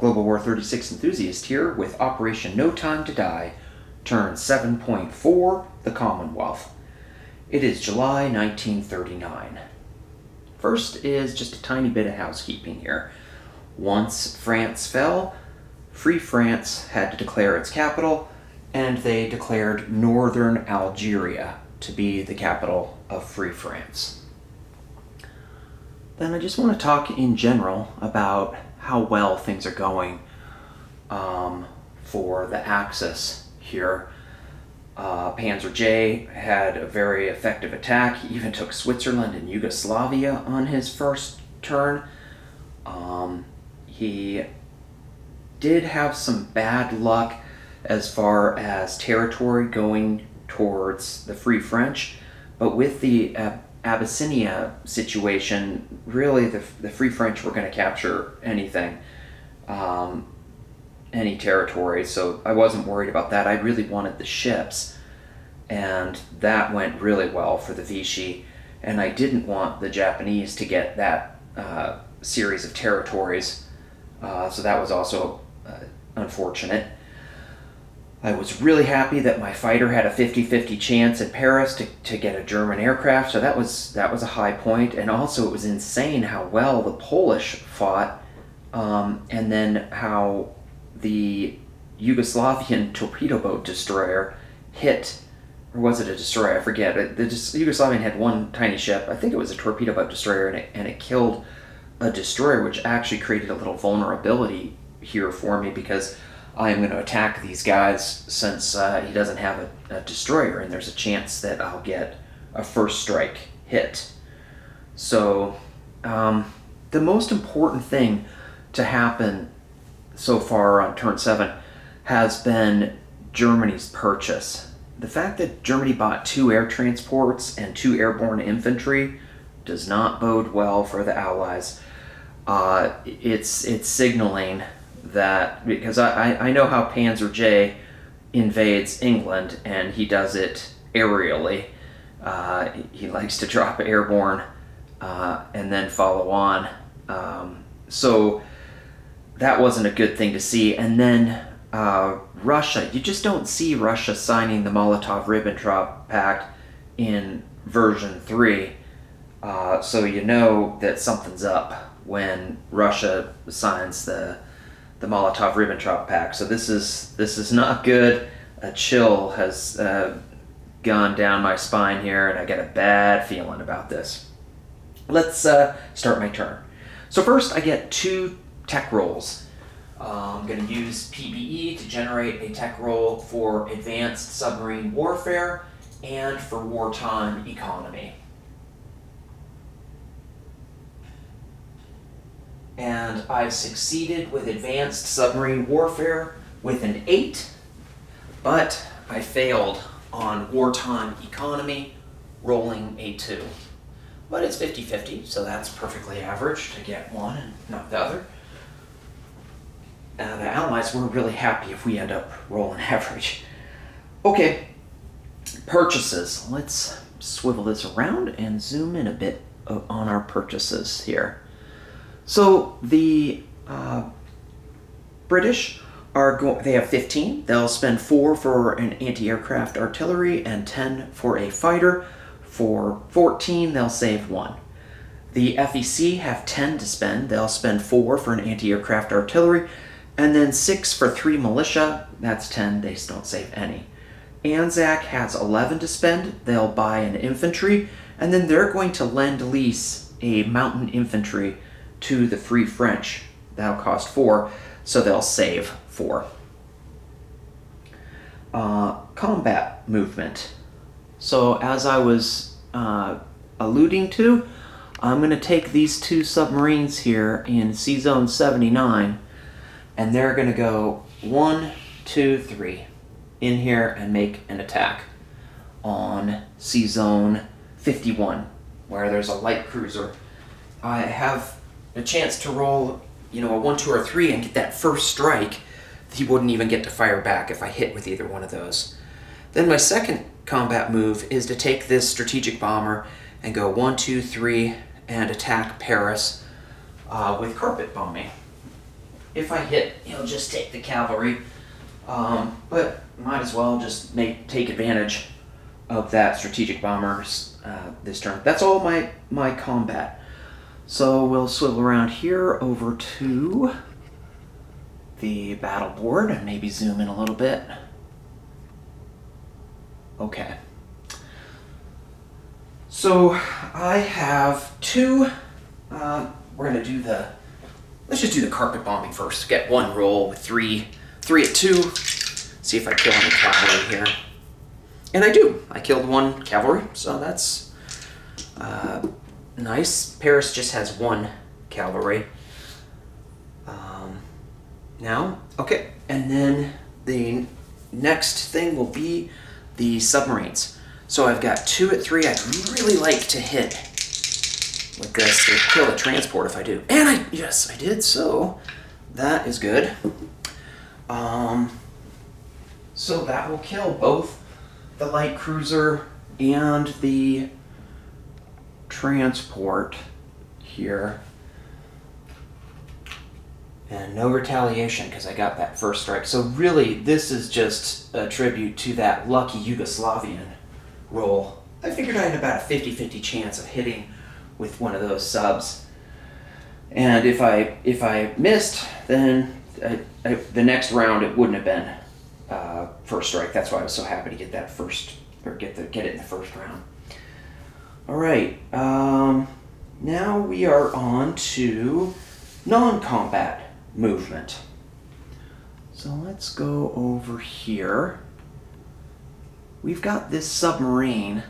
Global War 36 enthusiast here with Operation No Time to Die, turn 7.4, the Commonwealth. It is July 1939. First is just a tiny bit of housekeeping here. Once France fell, Free France had to declare its capital, and they declared Northern Algeria to be the capital of Free France. Then I just want to talk in general about how well things are going for the Axis here. Panzer J had a very effective attack. He even took Switzerland and Yugoslavia on his first turn. He did have some bad luck as far as territory going towards the Free French, but with the Abyssinia situation, really the Free French were going to capture anything, any territory, so I wasn't worried about that. I really wanted the ships, and that went really well for the Vichy, and I didn't want the Japanese to get that series of territories, so that was also unfortunate. I was really happy that my fighter had a 50-50 chance in Paris to get a German aircraft, so that was a high point. And also it was insane how well the Polish fought, and then how the Yugoslavian torpedo boat destroyer hit, or was it a destroyer? I forget. The Yugoslavian had one tiny ship. I think it was a torpedo boat destroyer, and it killed a destroyer, which actually created a little vulnerability here for me, because I am going to attack these guys since he doesn't have a destroyer, and there's a chance that I'll get a first strike hit. So the most important thing to happen so far on turn 7 has been Germany's purchase. The fact that Germany bought 2 air transports and 2 airborne infantry does not bode well for the Allies. It's signaling that, because I know how Panzer J invades England, and he does it aerially. He likes to drop airborne and then follow on. So that wasn't a good thing to see. And then Russia, you just don't see Russia signing the Molotov-Ribbentrop Pact in version 3. So you know that something's up when Russia signs the Molotov-Ribbentrop Pact. So this is not good. A chill has gone down my spine here, and I get a bad feeling about this. Let's start my turn. So first I get 2 tech rolls. I'm going to use PBE to generate a tech roll for advanced submarine warfare and for wartime economy. And I've succeeded with advanced submarine warfare with an 8, but I failed on wartime economy, rolling a 2. But it's 50-50, so that's perfectly average to get one and not the other. The Allies were really happy if we end up rolling average. Okay, purchases. Let's swivel this around and zoom in a bit on our purchases here. So the British they have 15. They'll spend 4 for an anti-aircraft artillery and 10 for a fighter. For 14, they'll save 1. The FEC have 10 to spend. They'll spend 4 for an anti-aircraft artillery, and then 6 for 3 militia. That's 10. They don't save any. ANZAC has 11 to spend. They'll buy an infantry, and then they're going to lend-lease a mountain infantry to the Free French. That'll cost 4, so they'll save 4. Combat movement. So as I was alluding to, I'm going to take these 2 submarines here in C-Zone 79, and they're going to go 1, 2, 3 in here and make an attack on C-Zone 51, where there's a light cruiser. I have a chance to roll, a 1, 2, or 3 and get that first strike. He wouldn't even get to fire back if I hit with either one of those. Then my second combat move is to take this strategic bomber and go 1, 2, 3 and attack Paris with carpet bombing. if I hit, he'll just take the cavalry. But might as well just take advantage of that strategic bombers this turn. That's all my combat. So we'll swivel around here over to the battle board and maybe zoom in a little bit. Okay. So I have two, we're gonna do let's just do the carpet bombing first. Get one roll with three at two. See if I kill any cavalry here. And I do. I killed one cavalry, so that's nice. Paris just has one cavalry. Now, okay, and then the next thing will be the submarines. So I've got 2 at 3. I'd really like to hit with this to kill a transport if I do. And yes, I did, so that is good. So that will kill both the light cruiser and the transport here. And no retaliation because I got that first strike. So really, this is just a tribute to that lucky Yugoslavian roll. I figured I had about a 50-50 chance of hitting with one of those subs. And if I missed, then the next round it wouldn't have been first strike. That's why I was so happy to get that first, or get it in the first round. All right, now we are on to non-combat movement. So let's go over here. We've got this submarine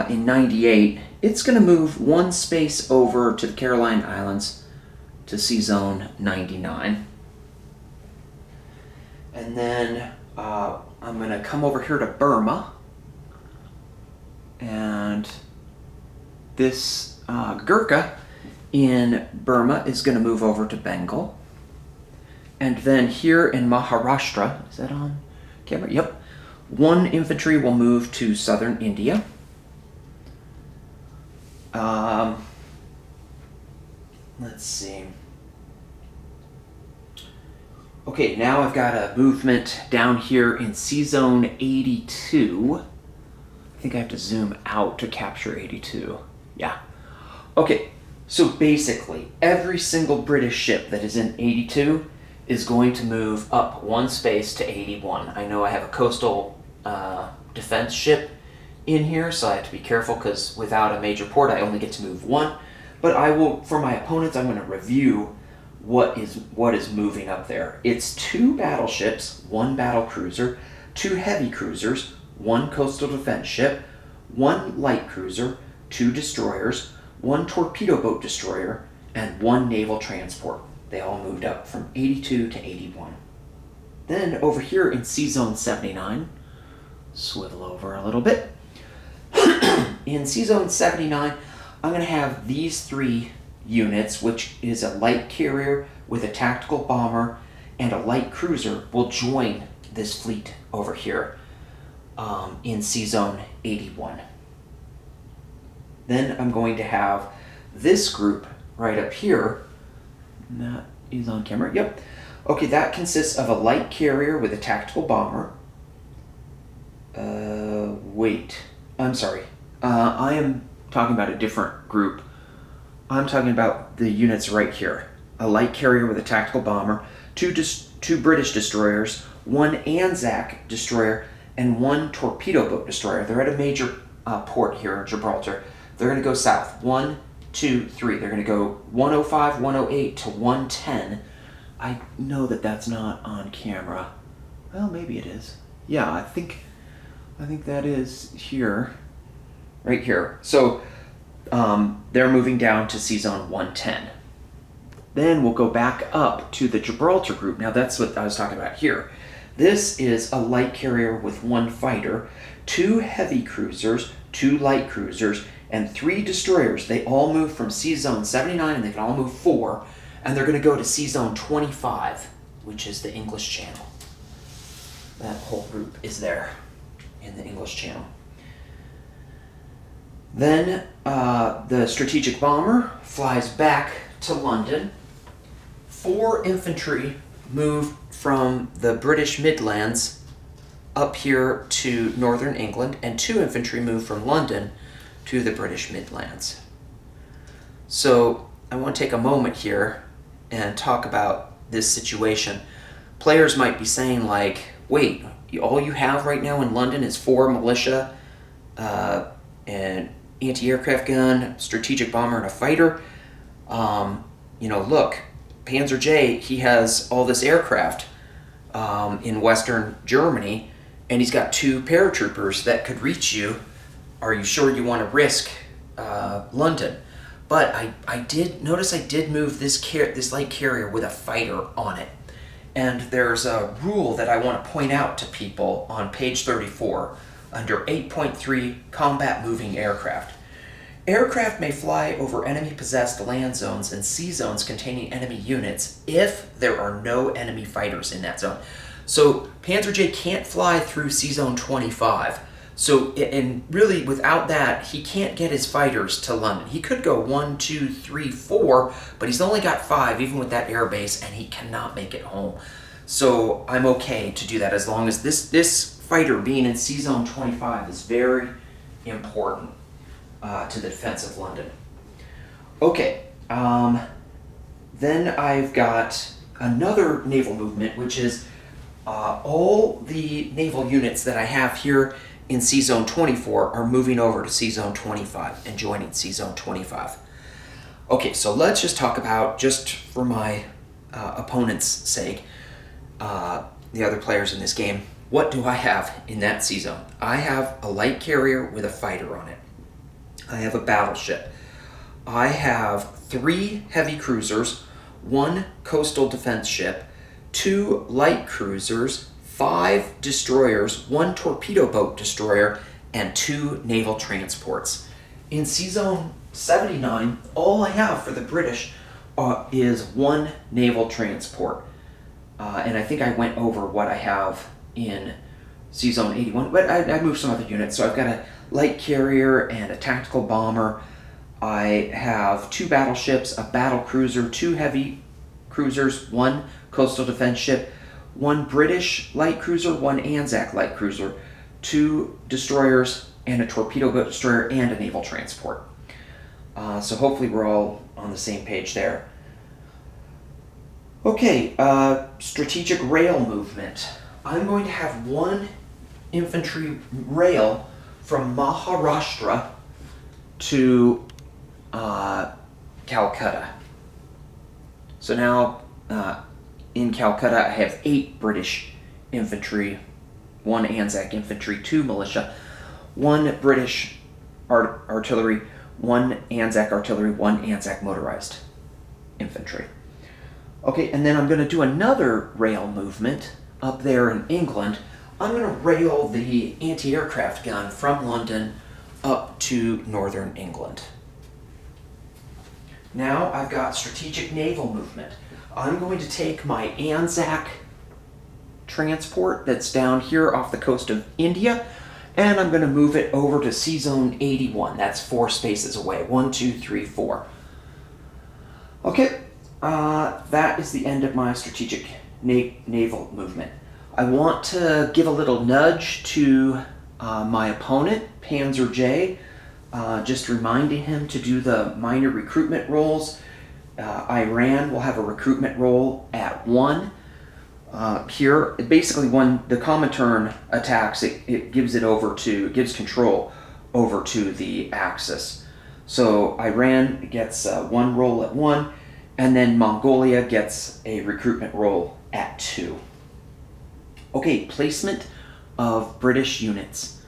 in 98. It's going to move one space over to the Caroline Islands to Sea Zone 99. And then I'm going to come over here to Burma. And this Gurkha in Burma is going to move over to Bengal. And then here in Maharashtra, is that on camera? Yep. 1 infantry will move to southern India. Let's see. Okay, now I've got a movement down here in Sea Zone 82. I think I have to zoom out to capture 82. Yeah. Okay, so basically, every single British ship that is in 82 is going to move up 1 space to 81. I know I have a coastal defense ship in here, so I have to be careful because without a major port, I only get to move 1. But I will, for my opponents, I'm going to review what is moving up there. It's 2 battleships, 1 battle cruiser, 2 heavy cruisers, 1 coastal defense ship, 1 light cruiser, 2 destroyers, 1 torpedo boat destroyer, and 1 naval transport. They all moved up from 82 to 81. Then over here in Sea Zone 79, swivel over a little bit. In Sea Zone 79, I'm going to have these 3 units, which is a light carrier with a tactical bomber and a light cruiser, will join this fleet over here in Sea Zone 81. Then I'm going to have this group right up here. And that is on camera. Yep. Okay, that consists of a light carrier with a tactical bomber. Wait. I'm sorry. I am talking about a different group. I'm talking about the units right here. A light carrier with a tactical bomber, 2 British destroyers, 1 Anzac destroyer, and 1 torpedo boat destroyer. They're at a major port here in Gibraltar. They're going to go south. 1, 2, 3. They're going to go 105, 108 to 110. I know that that's not on camera. Well, maybe it is. Yeah, I think that is here. Right here. So they're moving down to Sea Zone 110. Then we'll go back up to the Gibraltar group. Now that's what I was talking about here. This is a light carrier with 1 fighter, 2 heavy cruisers, 2 light cruisers, and 3 destroyers. They all move from Sea Zone 79, and they can all move 4, and they're going to go to Sea Zone 25, which is the English Channel. That whole group is there in the English Channel. Then the strategic bomber flies back to London, 4 infantry moved from the British Midlands up here to northern England, and 2 infantry moved from London to the British Midlands. So I want to take a moment here and talk about this situation. Players might be saying like, wait, all you have right now in London is 4 militia, an anti-aircraft gun, strategic bomber, and a fighter. Look, Panzer J, he has all this aircraft in Western Germany, and he's got 2 paratroopers that could reach you. Are you sure you want to risk London? But I did move this light carrier with a fighter on it. And there's a rule that I want to point out to people on page 34 under 8.3 Combat Moving Aircraft. Aircraft may fly over enemy-possessed land zones and sea zones containing enemy units if there are no enemy fighters in that zone. So Panzer J can't fly through Sea Zone 25. So, and really without that, he can't get his fighters to London. He could go 1, 2, 3, 4, but he's only got 5, even with that air base, and he cannot make it home. So I'm okay to do that as long as this fighter being in Sea Zone 25 is very important to the defense of London. Okay, then I've got another naval movement, which is all the naval units that I have here in Sea Zone 24 are moving over to Sea Zone 25 and joining Sea Zone 25. Okay, so let's just talk about, just for my opponent's sake, the other players in this game, what do I have in that sea zone? I have a light carrier with a fighter on it. I have a battleship. I have 3 heavy cruisers, 1 coastal defense ship, 2 light cruisers, 5 destroyers, 1 torpedo boat destroyer, and 2 naval transports. In Sea Zone 79, all I have for the British is 1 naval transport. And I think I went over what I have in Sea Zone 81, but I moved some other units. So I've got a light carrier and a tactical bomber. I have 2 battleships, a battle cruiser, 2 heavy cruisers, 1 coastal defense ship, 1 British light cruiser, 1 Anzac light cruiser, 2 destroyers, and a torpedo boat destroyer, and a naval transport. So hopefully we're all on the same page there. Okay, strategic rail movement. I'm going to have 1 infantry rail from Maharashtra to Calcutta. So now in Calcutta I have 8 British infantry, 1 Anzac infantry, 2 militia, 1 British artillery, 1 Anzac artillery, 1 Anzac motorized infantry. Okay, and then I'm going to do another rail movement up there in England. I'm going to rail the anti-aircraft gun from London up to northern England. Now I've got strategic naval movement. I'm going to take my Anzac transport that's down here off the coast of India, and I'm going to move it over to Sea Zone 81. That's 4 spaces away. 1, 2, 3, 4. Okay. That is the end of my strategic naval movement. I want to give a little nudge to my opponent, Panzer J, just reminding him to do the minor recruitment rolls. Iran will have a recruitment roll at 1. Here, basically when the Comintern attacks, it gives control over to the Axis. So Iran gets 1 roll at 1, and then Mongolia gets a recruitment roll at 2. Okay, placement of British units.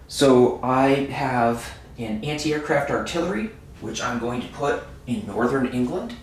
So I have an anti-aircraft artillery, which I'm going to put in northern England,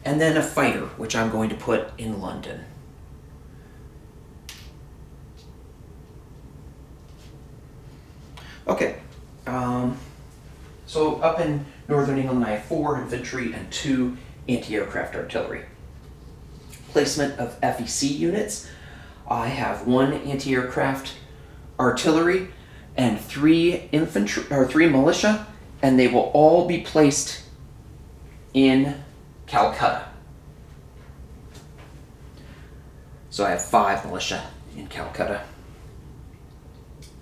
and then a fighter, which I'm going to put in London. Okay, so up in northern England I have 4 infantry and 2 anti-aircraft artillery. Placement of FEC units. I have 1 anti-aircraft artillery and 3 infantry or 3 militia, and they will all be placed in Calcutta. So I have 5 militia in Calcutta.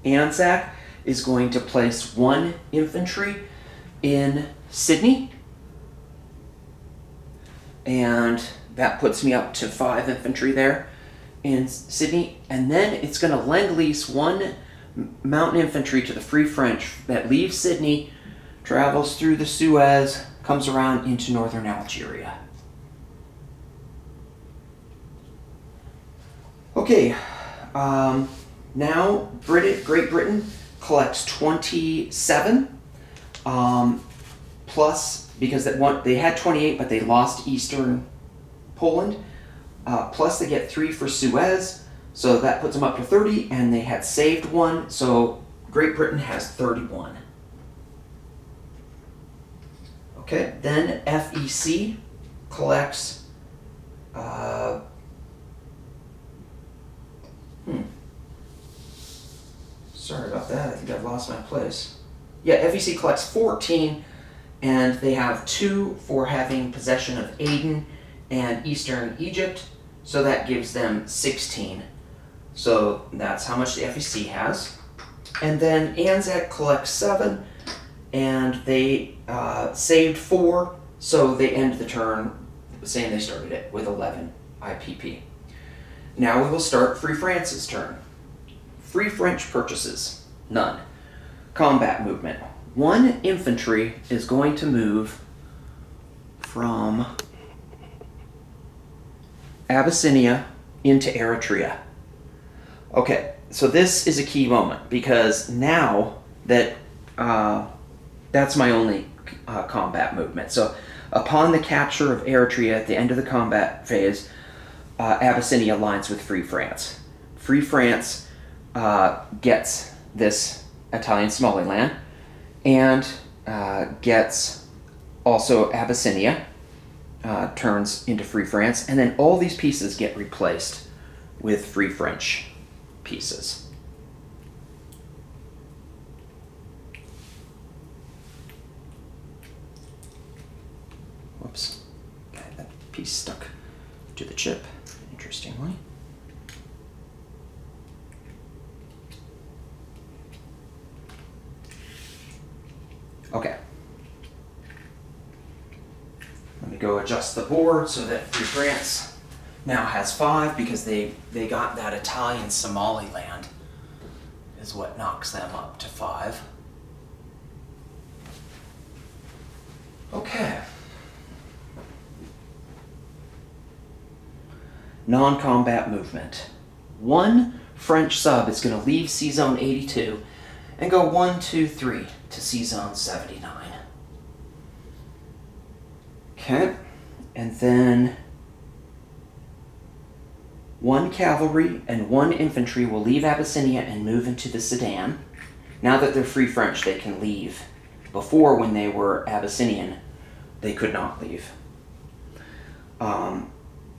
Anzac is going to place 1 infantry in Sydney, and that puts me up to 5 infantry there in Sydney. And then it's going to lend-lease 1 mountain infantry to the Free French that leaves Sydney, travels through the Suez, comes around into northern Algeria. Okay, now Great Britain collects 27, plus, because they had 28, but they lost eastern Poland, plus they get 3 for Suez, so that puts them up to 30, and they had saved 1, so Great Britain has 31. Okay, then FEC collects, sorry about that, I think I've lost my place. Yeah, FEC collects 14, and they have 2 for having possession of Aden and eastern Egypt, so that gives them 16. So that's how much the FEC has. And then Anzac collects 7, and they saved 4, so they end the turn the same they started it, with 11 IPP. Now we will start Free France's turn. Free French purchases, none. Combat movement. 1 infantry is going to move from Abyssinia into Eritrea. Okay, so this is a key moment, because now that that's my only combat movement. So upon the capture of Eritrea at the end of the combat phase, Abyssinia aligns with Free France. Free France gets this Italian Somaliland, and gets also Abyssinia, turns into Free France, and then all these pieces get replaced with Free French pieces. Whoops. Okay, that piece stuck to the chip, interestingly. Okay. Let me go adjust the board so that Free France now has 5, because they got that Italian Somaliland is what knocks them up to 5. Okay. Non-combat movement. 1 French sub is going to leave C-Zone 82 and go 1, 2, 3 to C-Zone 79. Okay, and then 1 cavalry and 1 infantry will leave Abyssinia and move into the Sudan. Now that they're Free French, they can leave. Before, when they were Abyssinian, they could not leave.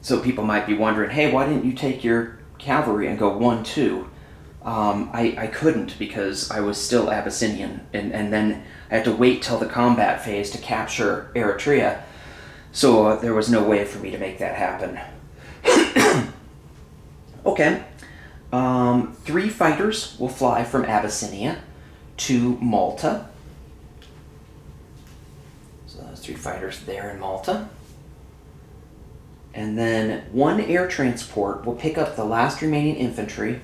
So people might be wondering, hey, why didn't you take your cavalry and go 1, 2? I couldn't, because I was still Abyssinian, and then I had to wait till the combat phase to capture Eritrea, so there was no way for me to make that happen. Okay, 3 fighters will fly from Abyssinia to Malta. So those 3 fighters there in Malta. And then 1 air transport will pick up the last remaining infantry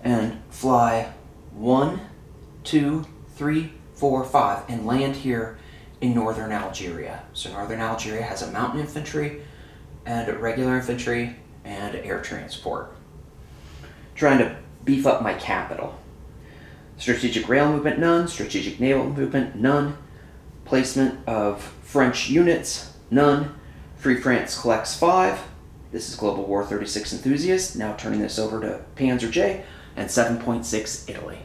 and fly 1, 2, 3, 4, 5 and land here in northern Algeria. So northern Algeria has a mountain infantry and regular infantry and air transport. Trying to beef up my capital. Strategic rail movement, none. Strategic naval movement, none. Placement of French units, none. Free France collects 5. This is Global War 36 enthusiast. Now turning this over to Panzer J, and 7.6 Italy.